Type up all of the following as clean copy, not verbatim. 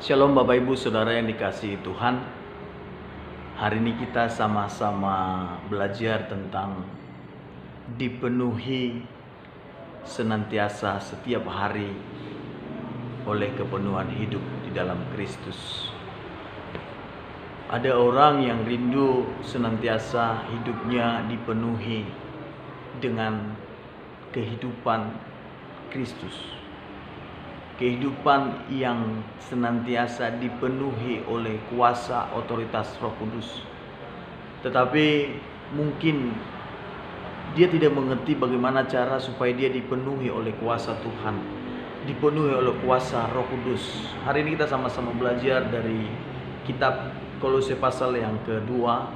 Shalom Bapak Ibu Saudara yang dikasihi Tuhan. Hari ini kita sama-sama belajar tentang dipenuhi senantiasa setiap hari oleh kepenuhan hidup di dalam Kristus. Ada orang yang rindu senantiasa hidupnya dipenuhi dengan kehidupan Kristus. Kehidupan yang senantiasa dipenuhi oleh kuasa otoritas Roh Kudus. Tetapi mungkin dia tidak mengerti bagaimana cara supaya dia dipenuhi oleh kuasa Tuhan, dipenuhi oleh kuasa Roh Kudus. Hari ini kita sama-sama belajar dari kitab Kolose pasal yang kedua,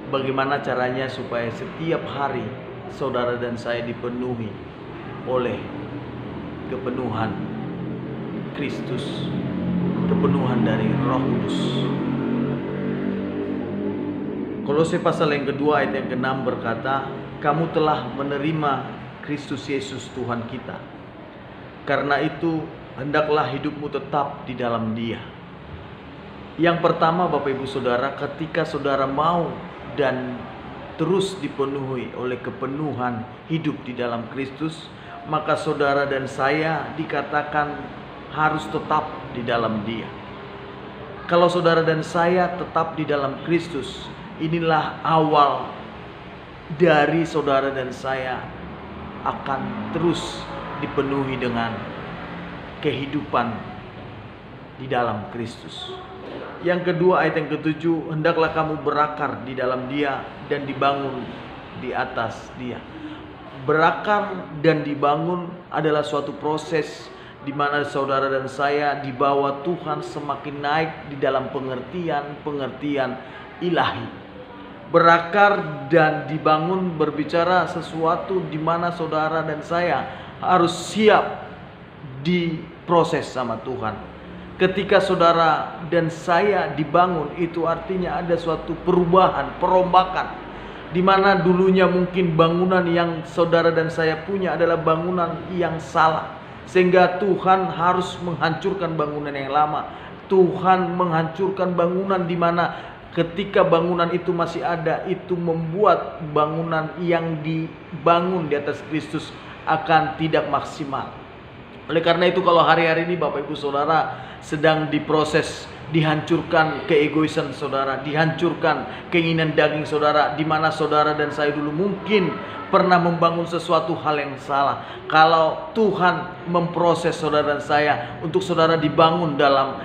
bagaimana caranya supaya setiap hari saudara dan saya dipenuhi oleh kepenuhan Kristus, kepenuhan dari Roh Kudus. Kolose pasal yang kedua ayat yang ke-6 berkata, kamu telah menerima Kristus Yesus Tuhan kita. Karena itu hendaklah hidupmu tetap di dalam Dia. Yang pertama Bapak Ibu Saudara, ketika saudara mau dan terus dipenuhi oleh kepenuhan hidup di dalam Kristus, maka saudara dan saya dikatakan harus tetap di dalam Dia. Kalau saudara dan saya tetap di dalam Kristus, inilah awal dari saudara dan saya akan terus dipenuhi dengan kehidupan di dalam Kristus. Yang kedua ayat yang ke-7, hendaklah kamu berakar di dalam Dia dan dibangun di atas Dia. Berakar dan dibangun adalah suatu proses di mana saudara dan saya dibawa Tuhan semakin naik di dalam pengertian ilahi. Berakar dan dibangun berbicara sesuatu di mana saudara dan saya harus siap diproses sama Tuhan. Ketika saudara dan saya dibangun, itu artinya ada suatu perubahan, perombakan. Di mana dulunya mungkin bangunan yang saudara dan saya punya adalah bangunan yang salah, sehingga Tuhan harus menghancurkan bangunan yang lama. Tuhan menghancurkan bangunan di mana ketika bangunan itu masih ada, itu membuat bangunan yang dibangun di atas Kristus akan tidak maksimal. Oleh karena itu kalau hari-hari ini Bapak Ibu Saudara sedang diproses, dihancurkan keegoisan saudara, dihancurkan keinginan daging saudara, di mana saudara dan saya dulu mungkin pernah membangun sesuatu hal yang salah. Kalau Tuhan memproses saudara dan saya untuk saudara dibangun dalam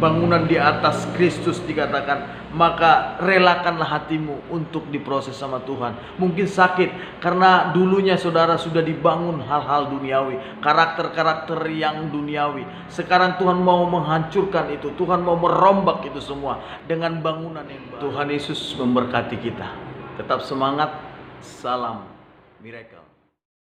bangunan di atas Kristus dikatakan, maka relakanlah hatimu untuk diproses sama Tuhan. Mungkin sakit karena dulunya saudara sudah dibangun hal-hal duniawi, karakter-karakter yang duniawi. Sekarang Tuhan mau menghancurkan itu, Tuhan mau merombak itu semua dengan bangunan yang baru. Tuhan Yesus memberkati kita. Tetap semangat. Salam miracle.